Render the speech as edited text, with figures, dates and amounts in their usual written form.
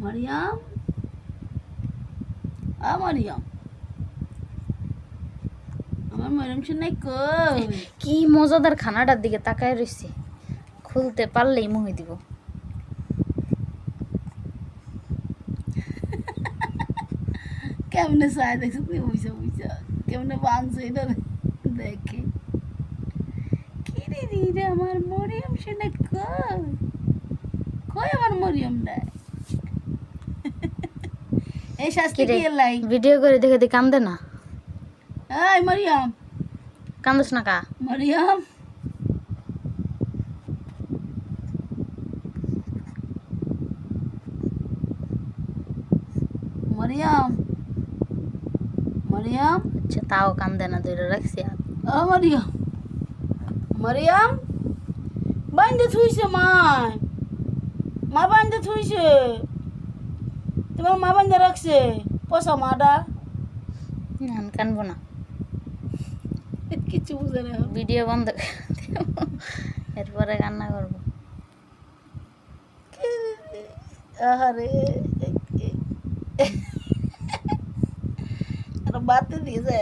মারিয়াম, মারিয়াম, আমার মারিয়াম শুনে কই? কি মজাদার খানাটার দিকে তাকায় রইছে, খুলতে পারলেই মুহি দিব। কেমনে চাই দেখছো তুই? বুঝছো বুঝছো কেমনে বাঁধছো এটা দেখে। কি রে আমার মরিয়ম শুনে কই? কই আমার মরিয়ম নাই? এই শাস্তি কিরে কি লাই? ভিডিও করে দেখে দেখে কান্দে না? এই মরিয়ম, কান্দস না কা? মরিয়ম, মরিয়ম, মরিয়ম, আচ্ছা তাও কান্দে না, ধরে রাখছি হাত। মরিয়ম, মরিয়ম, বান্ধে থুইছে মায়, মা বান্ধে থুইছে, তোমার মা বান্ধে রাখছে পোষা মাটা। না কানবো না, কিছু বুঝে না। ভিডিও বন্ধ করে দেব, এরপরে কান্না করবো। আরে বাতে দিয়ে যায়